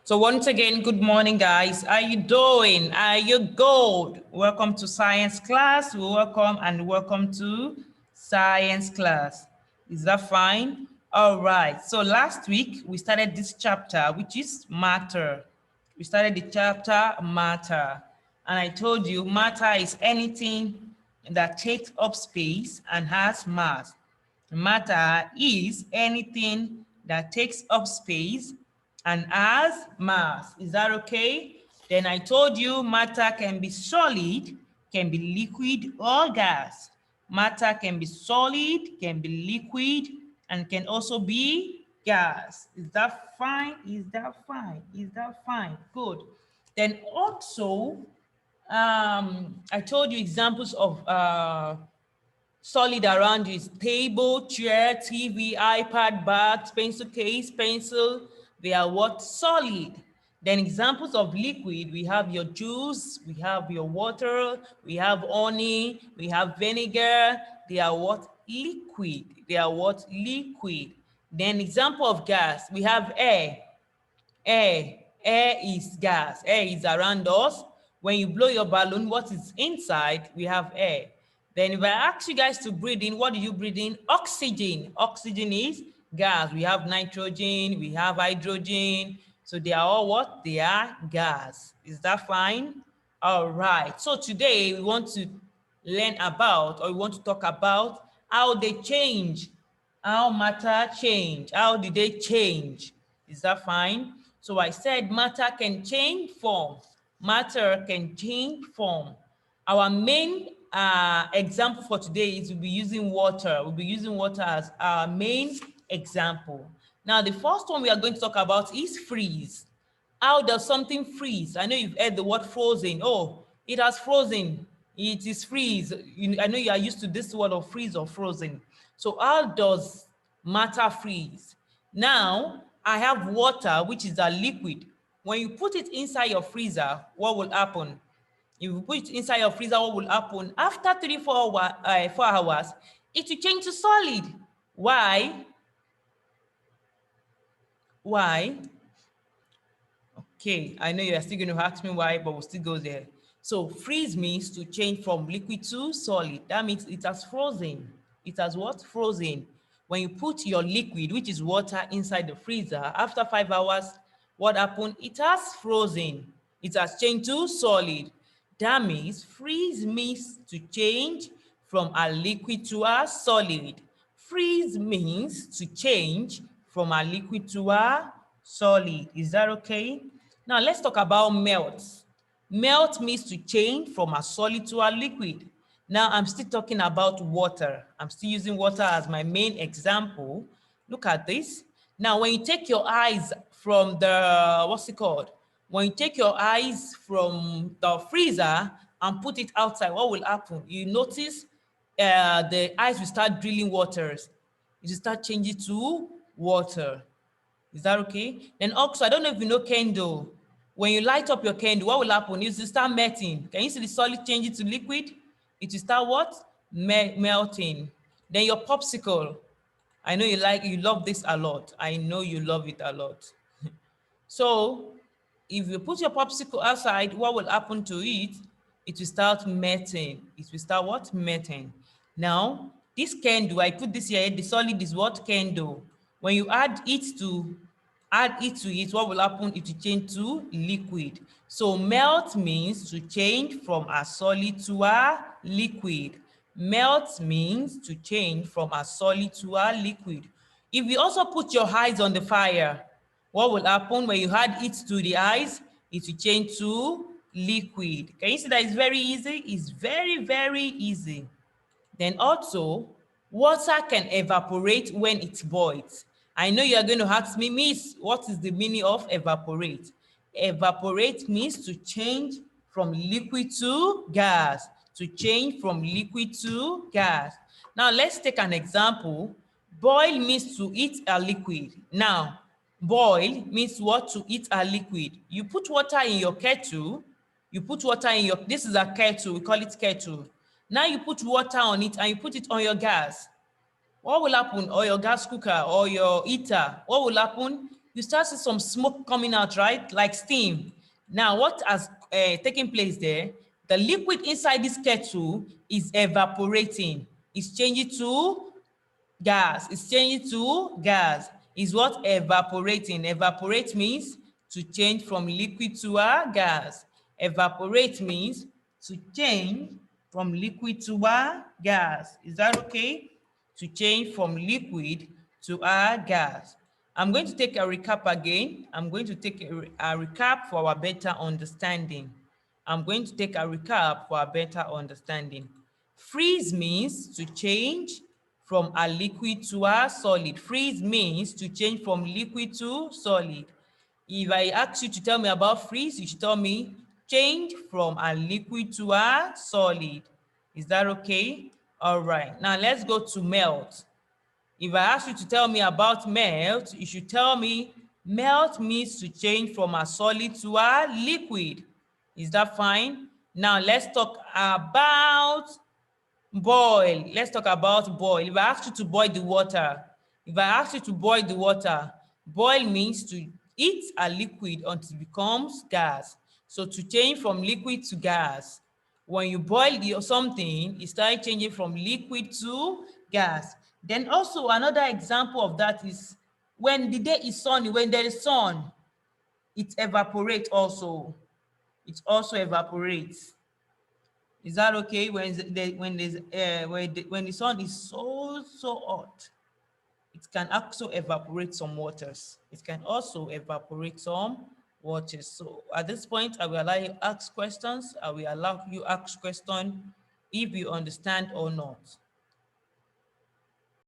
So once again, good morning, guys. How you doing? Are you good? Welcome to science class. Welcome to science class. Is that fine? All right. So last week we started this chapter, which is matter. We started the chapter matter, and I told you matter is anything that takes up space and has mass. Matter is anything that takes up space and has mass. Is that okay? Then I told you matter can be solid, can be liquid or gas. Matter can be solid, can be liquid, and can also be gas. Is that fine? Is that fine? Is that fine? Good. Then also, I told you examples of solid around you is table, chair, TV, iPad, bags, pencil case, pencil. They are what? Solid. Then examples of liquid, we have your juice, we have your water, we have honey, we have vinegar. They are what? Liquid. They are what? Liquid. Then example of gas, we have air. Air is gas. Air is around us. When you blow your balloon, what is inside? We have air. Then if I ask you guys to breathe in, what do you breathe in? Oxygen. Oxygen is gas. We have nitrogen, we have hydrogen. So they are all what? They are gas. Is that fine? All right. So today we want to learn about, or we want to talk about how they change, how matter change. How did they change? Is that fine? So I said matter can change form. Matter can change form. Our main example for today is we'll be using water. We'll be using water as our main example. Now, the first one we are going to talk about is freeze. How does something freeze? I know you've heard the word frozen. Oh, it has frozen. It is freeze. I know you are used to this word of freeze or frozen. So how does matter freeze? Now, I have water, which is a liquid. When you put it inside your freezer, what will happen? If you put it inside your freezer, what will happen? After 4 hours, it will change to solid. Why? Why? Okay, I know you're still going to ask me why, but we'll still go there. So freeze means to change from liquid to solid. That means it has frozen. It has what? Frozen. When you put your liquid, which is water, inside the freezer, after 5 hours, what happened? It has frozen. It has changed to solid. That means freeze means to change from a liquid to a solid. Freeze means to change from a liquid to a solid. Is that okay? Now let's talk about melt. Melt means to change from a solid to a liquid. Now I'm still talking about water. I'm still using water as my main example. Look at this. Now when you take your eyes from the, what's it called? When you take your eyes from the freezer and put it outside, what will happen? You notice the eyes will start drilling waters. It will start changing to water. Is that okay? Then also, I don't know if you know candle. When you light up your candle, what will happen? It will start melting. Can you see the solid changing to liquid? It will start what? Melting. Then your popsicle. I know you love this a lot. I know you love it a lot. So if you put your popsicle outside, what will happen to it? It will start melting. It will start what? Melting. Now, this candle, I put this here, the solid is what? Candle. When you add it to it, what will happen? It will change to liquid. So melt means to change from a solid to a liquid. Melt means to change from a solid to a liquid. If you also put your eyes on the fire, what will happen when you add it to the ice? It will change to liquid. Can you see that it's very easy? It's very, very easy. Then also, water can evaporate when it boils. I know you are going to ask me, Miss, what is the meaning of evaporate? Evaporate means to change from liquid to gas. To change from liquid to gas. Now, let's take an example. Boil means to eat a liquid. Now, boil means what? To eat a liquid. You put water in your kettle. You put water in your, this is a kettle, we call it kettle. Now you put water on it and you put it on your gas. What will happen? Or your gas cooker or your heater, what will happen? you start to see some smoke coming out, right? Like steam. Now, what has taken place there? The liquid inside this kettle is evaporating. It's changing to gas. It's changing to gas. Is what? Evaporating. Evaporate means to change from liquid to a gas. Evaporate means to change from liquid to a gas. Is that okay? To change from liquid to a gas. I'm going to take a recap again. I'm going to take a recap for our better understanding. I'm going to take a recap for a better understanding. Freeze means to change from a liquid to a solid. Freeze means to change from liquid to solid. If I ask you to tell me about freeze, you should tell me change from a liquid to a solid. Is that okay? All right. Now let's go to melt. If I ask you to tell me about melt, you should tell me melt means to change from a solid to a liquid. Is that fine? Now let's talk about boil. Let's talk about boil. If I ask you to boil the water, boil means to heat a liquid until it becomes gas. So to change from liquid to gas, when you boil something, it starts changing from liquid to gas. Then also another example of that is when the day is sunny, when there is sun, it evaporates also. It also evaporates. Is that okay? When the sun is so hot, it can also evaporate some waters. It can also evaporate some waters. So at this point, I will allow you ask questions. I will allow you ask questions if you understand or not.